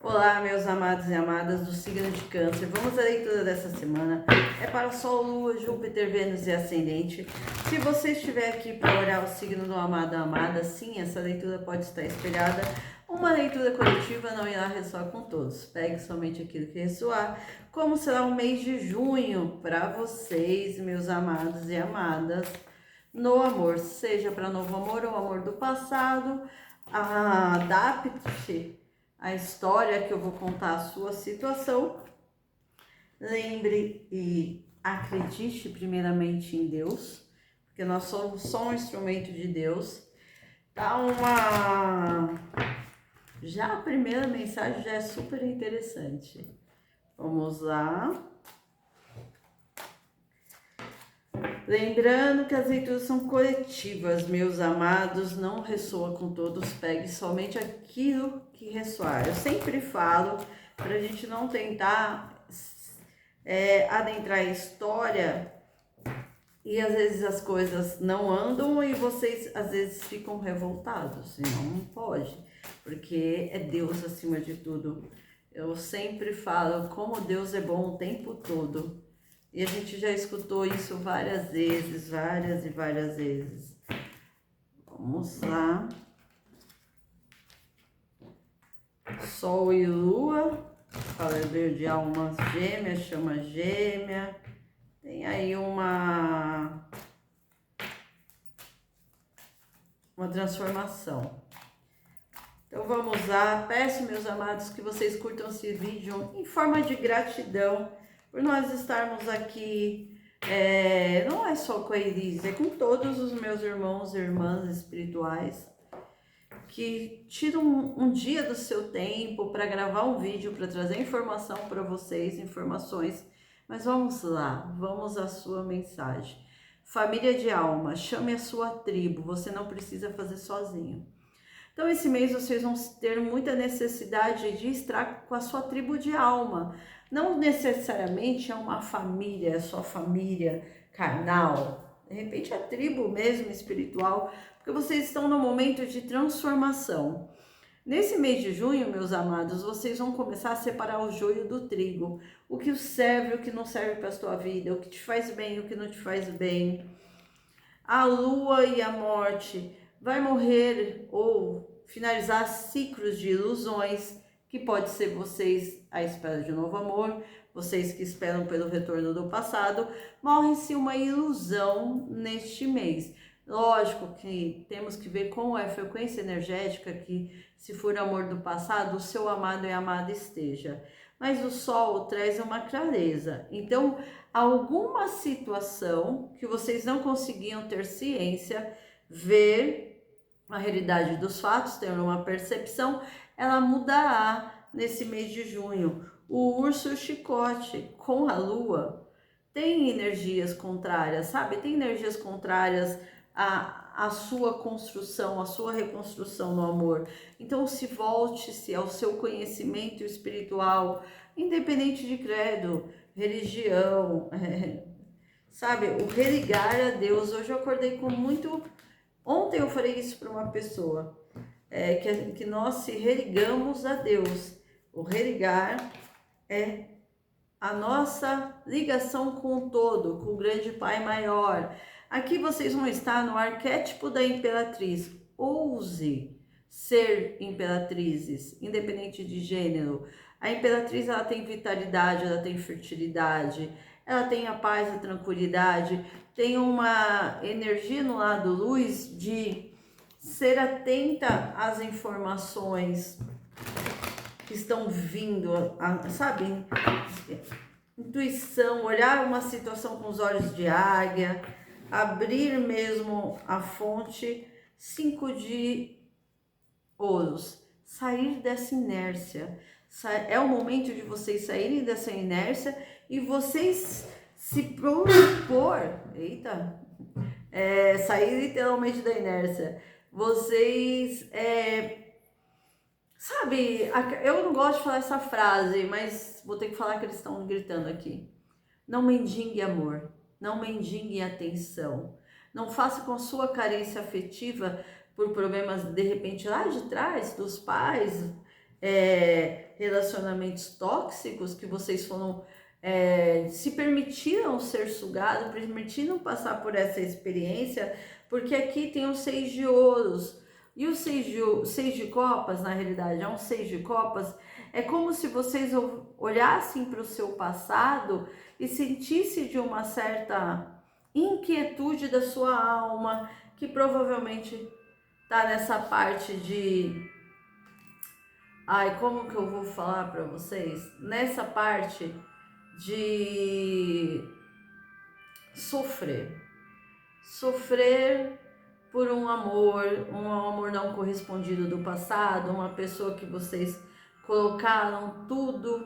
Olá, meus amados e amadas do signo de Câncer. Vamos à leitura dessa semana. É para Sol, Lua, Júpiter, Vênus e Ascendente. Se você estiver aqui para olhar o signo do amado ou amada, sim, essa leitura pode estar espelhada. Uma leitura coletiva não irá ressoar com todos. Pegue somente aquilo que ressoar. Como será o mês de junho para vocês, meus amados e amadas, no amor, seja para novo amor ou amor do passado, adapte a história que eu vou contar a sua situação. Lembre e acredite primeiramente em Deus, porque nós somos só um instrumento de Deus. Já a primeira mensagem já é super interessante. Vamos lá. Lembrando que as leituras são coletivas, meus amados, não ressoa com todos, pegue somente aquilo que ressoar. Eu sempre falo para a gente não tentar adentrar a história e às vezes as coisas não andam e vocês às vezes ficam revoltados, e não pode, porque é Deus acima de tudo. Eu sempre falo como Deus é bom o tempo todo. E a gente já escutou isso várias vezes, várias e várias vezes. Vamos lá. Sol e Lua, cavaleiro de almas gêmeas, chama gêmea. Tem aí uma transformação. Então vamos lá. Peço, meus amados, que vocês curtam esse vídeo em forma de gratidão por nós estarmos aqui. Não é só com a Elis, é com todos os meus irmãos e irmãs espirituais que tiram um dia do seu tempo para gravar um vídeo, para trazer informação para vocês, informações. Mas vamos lá, vamos à sua mensagem. Família de alma, chame a sua tribo, você não precisa fazer sozinho. Então, esse mês vocês vão ter muita necessidade de estar com a sua tribo de alma. Não necessariamente é uma família, é só família carnal. De repente, a tribo mesmo espiritual, porque vocês estão no momento de transformação. Nesse mês de junho, meus amados, vocês vão começar a separar o joio do trigo. O que serve, o que não serve para a sua vida, o que te faz bem, o que não te faz bem. A lua e a morte vai morrer ou finalizar ciclos de ilusões, que pode ser vocês à espera de um novo amor, vocês que esperam pelo retorno do passado. Morre-se uma ilusão neste mês. Lógico que temos que ver como é a frequência energética, que se for amor do passado, o seu amado e amada esteja. Mas o sol traz uma clareza. Então, alguma situação que vocês não conseguiam ter ciência, ver a realidade dos fatos, ter uma percepção, ela mudará nesse mês de junho. O urso e o chicote com a lua tem energias contrárias, sabe? Tem energias contrárias à sua construção, à sua reconstrução no amor. Então, se volte-se ao seu conhecimento espiritual, independente de credo, religião, sabe? O religar a Deus. Hoje eu acordei com muito... Ontem eu falei isso para uma pessoa, que nós se religamos a Deus. O religar é a nossa ligação com o todo, com o grande Pai maior. Aqui vocês vão estar no arquétipo da imperatriz. Ouse ser imperatrizes, independente de gênero. A imperatriz, ela tem vitalidade, ela tem fertilidade, ela tem a paz, a tranquilidade, tem uma energia no lado luz de ser atenta às informações que estão vindo, sabe? Intuição, olhar uma situação com os olhos de águia, abrir mesmo a fonte. 5 de ouros, sair dessa inércia. É o momento de vocês saírem dessa inércia e vocês se propor, sair literalmente da inércia. Vocês, sabe, eu não gosto de falar essa frase, mas vou ter que falar que eles estão gritando aqui. Não mendigue amor, não mendigue atenção. Não faça com sua carência afetiva por problemas, de repente, lá de trás, dos pais, relacionamentos tóxicos que vocês foram se permitiram ser sugados, permitiram passar por essa experiência, porque aqui tem o 6 de ouros. E o 6 de copas, na realidade, é um 6 de copas, é como se vocês olhassem para o seu passado e sentissem de uma certa inquietude da sua alma, que provavelmente tá nessa parte de... Ai, como que eu vou falar para vocês? Nessa parte de sofrer. Sofrer por um amor não correspondido do passado, uma pessoa que vocês colocaram tudo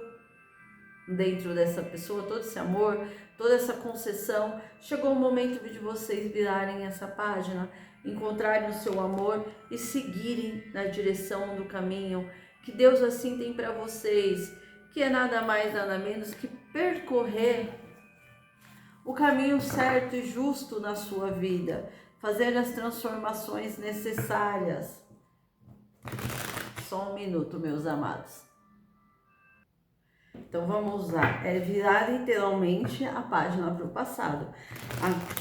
dentro dessa pessoa, todo esse amor, toda essa concessão. Chegou o momento de vocês virarem essa página, encontrarem o seu amor e seguirem na direção do caminho que Deus assim tem para vocês, que é nada mais, nada menos que percorrer o caminho certo e justo na sua vida, fazer as transformações necessárias. Só um minuto, meus amados. Então vamos lá, virar literalmente a página para o passado,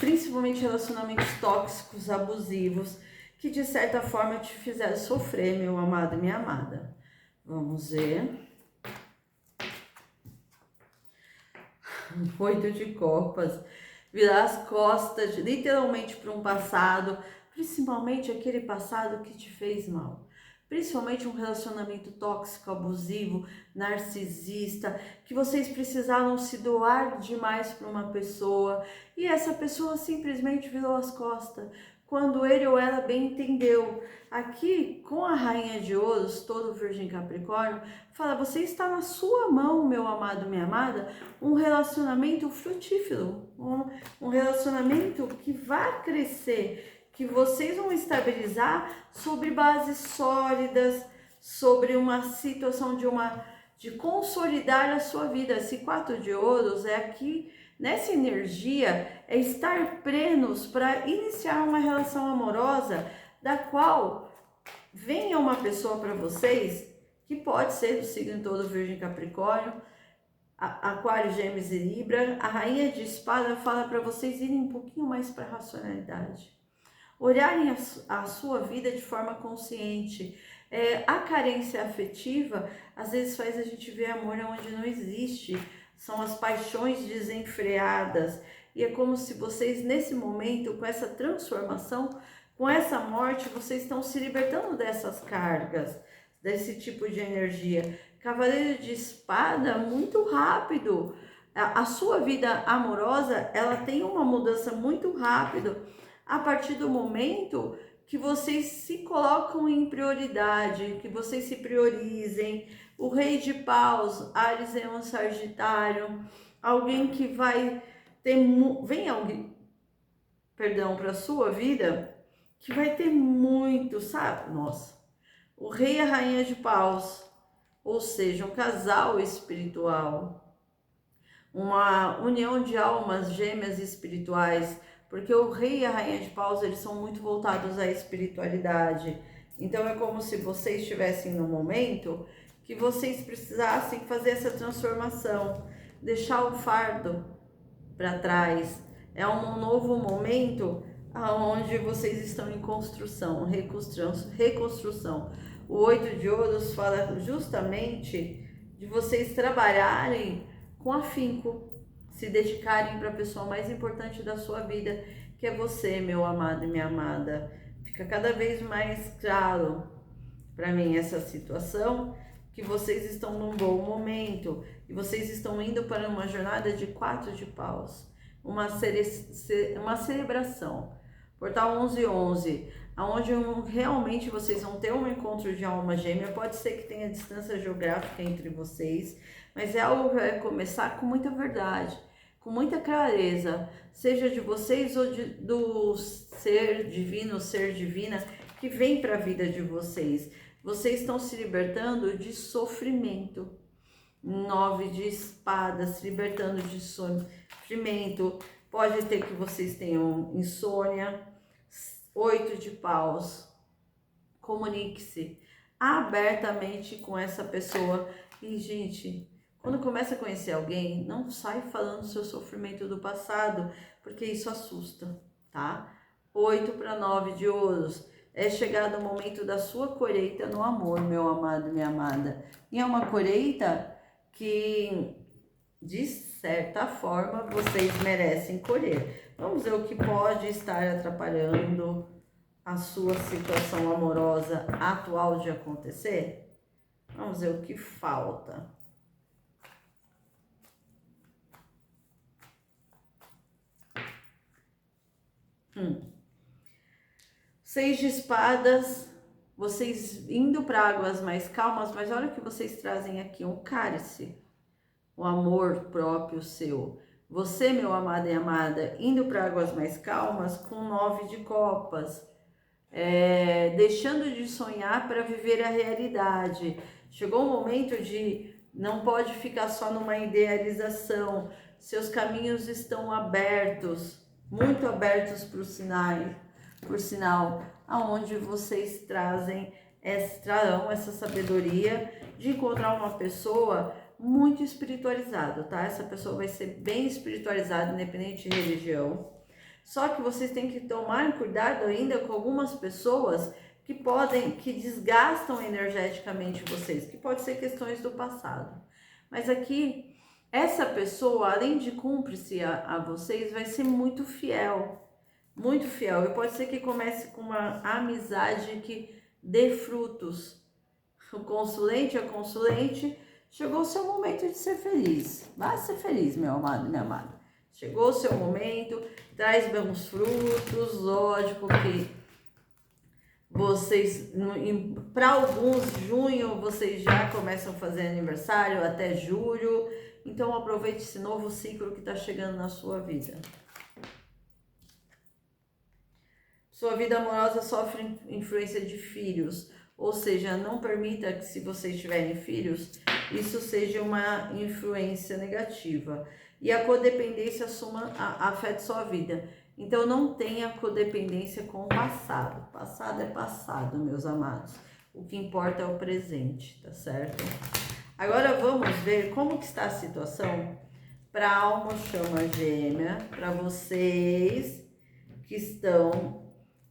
principalmente relacionamentos tóxicos, abusivos, que de certa forma te fizeram sofrer, meu amado e minha amada. Vamos ver. 8 de copas, virar as costas literalmente para um passado, principalmente aquele passado que te fez mal. Principalmente um relacionamento tóxico, abusivo, narcisista, que vocês precisaram se doar demais para uma pessoa e essa pessoa simplesmente virou as costas, quando ele ou ela bem entendeu. Aqui, com a Rainha de Ouros, todo Virgem Capricórnio, fala, você está na sua mão, meu amado, minha amada, um relacionamento frutífero, um relacionamento que vai crescer, que vocês vão estabilizar sobre bases sólidas, sobre uma situação de consolidar a sua vida. Esse 4 de ouros é aqui, nessa energia, é estar plenos para iniciar uma relação amorosa, da qual venha uma pessoa para vocês, que pode ser do signo todo Virgem Capricórnio, Aquário, Gêmeos e Libra. A Rainha de Espada fala para vocês irem um pouquinho mais para a racionalidade, olharem a sua vida de forma consciente. A carência afetiva às vezes faz a gente ver amor onde não existe, são as paixões desenfreadas, e é como se vocês nesse momento, com essa transformação, com essa morte, vocês estão se libertando dessas cargas, desse tipo de energia. Cavaleiro de Espada, muito rápido. A sua vida amorosa, ela tem uma mudança muito rápida a partir do momento que vocês se colocam em prioridade, que vocês se priorizem. O Rei de Paus, Áries é um Sagitário, alguém que vai ter, vem alguém, perdão, para a sua vida, que vai ter muito, sabe? Nossa, o Rei e a Rainha de Paus, ou seja, um casal espiritual, uma união de almas gêmeas espirituais, porque o Rei e a Rainha de Paus, eles são muito voltados à espiritualidade. Então é como se vocês estivessem no momento que vocês precisassem fazer essa transformação, deixar o fardo para trás. É um novo momento onde vocês estão em construção, reconstrução. O 8 de ouros fala justamente de vocês trabalharem com afinco, se dedicarem para a pessoa mais importante da sua vida, que é você, meu amado e minha amada. Fica cada vez mais claro para mim essa situação, que vocês estão num bom momento e vocês estão indo para uma jornada de 4 de paus, uma celebração. Portal 1111, onde realmente vocês vão ter um encontro de alma gêmea. Pode ser que tenha distância geográfica entre vocês, mas é algo que vai começar com muita verdade, com muita clareza, seja de vocês ou do ser divino, ser divina, que vem para a vida de vocês. Vocês estão se libertando de sofrimento. 9 de espadas, se libertando de sofrimento. Pode ter que vocês tenham insônia. 8 de paus, comunique-se, abertamente com essa pessoa. E, gente, quando começa a conhecer alguém, não sai falando do seu sofrimento do passado, porque isso assusta, tá? 8 para 9 de ouros. É chegado o momento da sua colheita no amor, meu amado e minha amada. E é uma colheita que, de certa forma, vocês merecem colher. Vamos ver o que pode estar atrapalhando a sua situação amorosa atual de acontecer? Vamos ver o que falta. Seis de espadas, vocês indo para águas mais calmas, mas olha o que vocês trazem aqui, um cálice, o amor próprio seu. Você, meu amado e amada, indo para águas mais calmas com 9 de copas, deixando de sonhar para viver a realidade. Chegou o momento de não pode ficar só numa idealização. Seus caminhos estão abertos, muito abertos para o por sinal, aonde vocês trarão essa sabedoria de encontrar uma pessoa muito espiritualizada, tá? Essa pessoa vai ser bem espiritualizada, independente de religião. Só que vocês têm que tomar cuidado ainda com algumas pessoas que desgastam energeticamente vocês, que pode ser questões do passado. Mas aqui, essa pessoa, além de cúmplice a vocês, vai ser muito fiel. Muito fiel. E pode ser que comece com uma amizade que dê frutos. O consulente, a consulente, chegou o seu momento de ser feliz. Vá ser feliz, meu amado, minha amada. Chegou o seu momento, traz bons frutos, lógico que vocês, para alguns, junho, vocês já começam a fazer aniversário, até julho, então aproveite esse novo ciclo que está chegando na sua vida. Sua vida amorosa sofre influência de filhos, ou seja, não permita que, se vocês tiverem filhos, isso seja uma influência negativa. E a codependência afeta sua vida. Então não tenha codependência com o passado. Passado é passado, meus amados. O que importa é o presente, tá certo? Agora vamos ver como que está a situação para a alma chama gêmea, para vocês que estão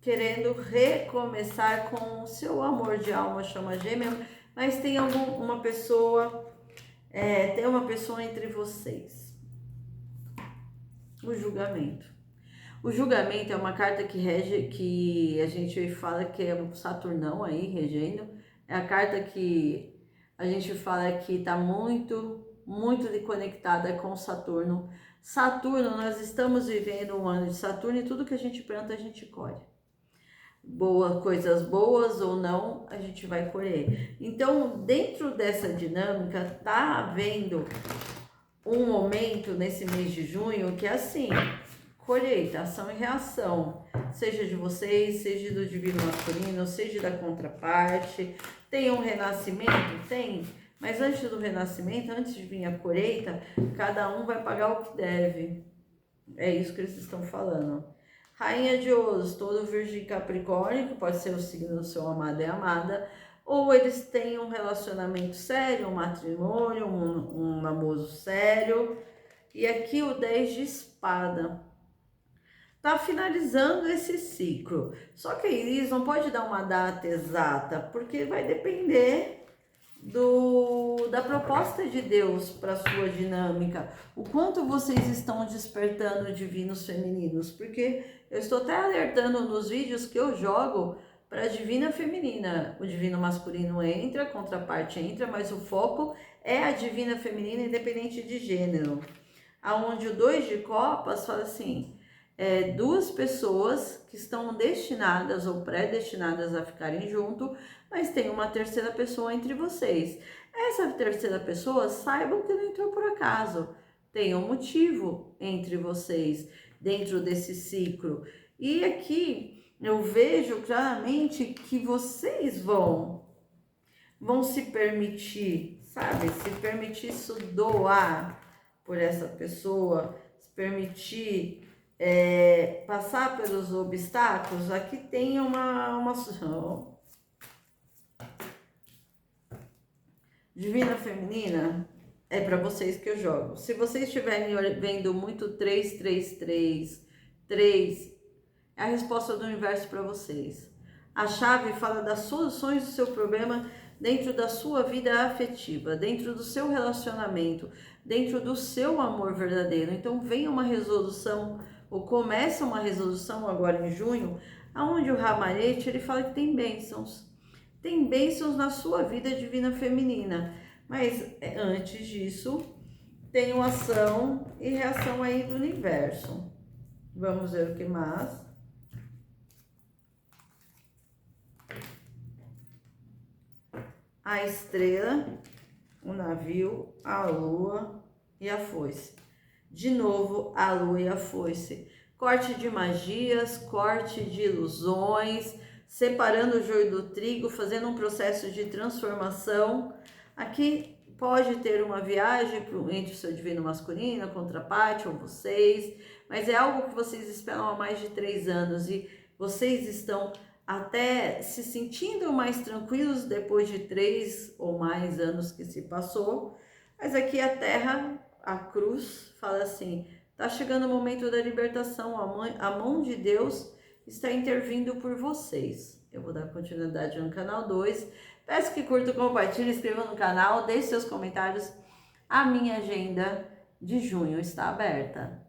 querendo recomeçar com o seu amor de alma chama gêmea, mas tem uma pessoa, tem uma pessoa entre vocês. O julgamento. O julgamento é uma carta que rege, que a gente fala que é um Saturnão aí regendo. É a carta que a gente fala que está muito conectada com Saturno. Saturno, nós estamos vivendo um ano de Saturno e tudo que a gente planta a gente colhe. Coisas boas ou não, a gente vai colher. Então, dentro dessa dinâmica, tá havendo um momento nesse mês de junho que é assim, colheita, ação e reação, seja de vocês, seja do divino masculino, seja da contraparte. Tem um renascimento? Tem, mas antes do renascimento, antes de vir a colheita, cada um vai pagar o que deve. É isso que eles estão falando. Rainha de ouros, todo virgem capricórnio, que pode ser o signo do seu amado e amada, ou eles têm um relacionamento sério, um matrimônio, um namoro sério. E aqui o 10 de espada. Tá finalizando esse ciclo. Só que eles não pode dar uma data exata, porque vai depender da proposta de Deus para sua dinâmica, o quanto vocês estão despertando divinos femininos, porque eu estou até alertando nos vídeos que eu jogo para a divina feminina. O divino masculino entra, a contraparte entra, mas o foco é a divina feminina, independente de gênero. Aonde o 2 de copas fala assim, duas pessoas que estão destinadas ou predestinadas a ficarem junto, mas tem uma terceira pessoa entre vocês. Essa terceira pessoa, saibam que não entrou por acaso. Tem um motivo entre vocês, dentro desse ciclo. E aqui eu vejo claramente que vocês vão se permitir, sabe? Se permitir se doar por essa pessoa, se permitir passar pelos obstáculos. Aqui tem uma Divina Feminina, é para vocês que eu jogo. Se vocês estiverem vendo muito 333, 3, é a resposta do universo para vocês. A chave fala das soluções do seu problema dentro da sua vida afetiva, dentro do seu relacionamento, dentro do seu amor verdadeiro. Então vem uma resolução, ou começa uma resolução agora em junho, aonde o Ramalhete, ele fala que tem bênçãos. Tem bênçãos na sua vida divina feminina. Mas antes disso, tem uma ação e reação aí do universo. Vamos ver o que mais. A estrela, o navio, a lua e a foice. De novo, a lua e a foice. Corte de magias, corte de ilusões, separando o joio do trigo, fazendo um processo de transformação. Aqui pode ter uma viagem entre o seu divino masculino, a contraparte ou vocês, mas é algo que vocês esperam há mais de 3 anos e vocês estão até se sentindo mais tranquilos depois de 3 ou mais anos que se passou. Mas aqui a Terra, a cruz, fala assim, tá chegando o momento da libertação, a mão de Deus está intervindo por vocês. Eu vou dar continuidade no canal 2. Peço que curta, compartilhe, inscreva no canal, deixe seus comentários. A minha agenda de junho está aberta.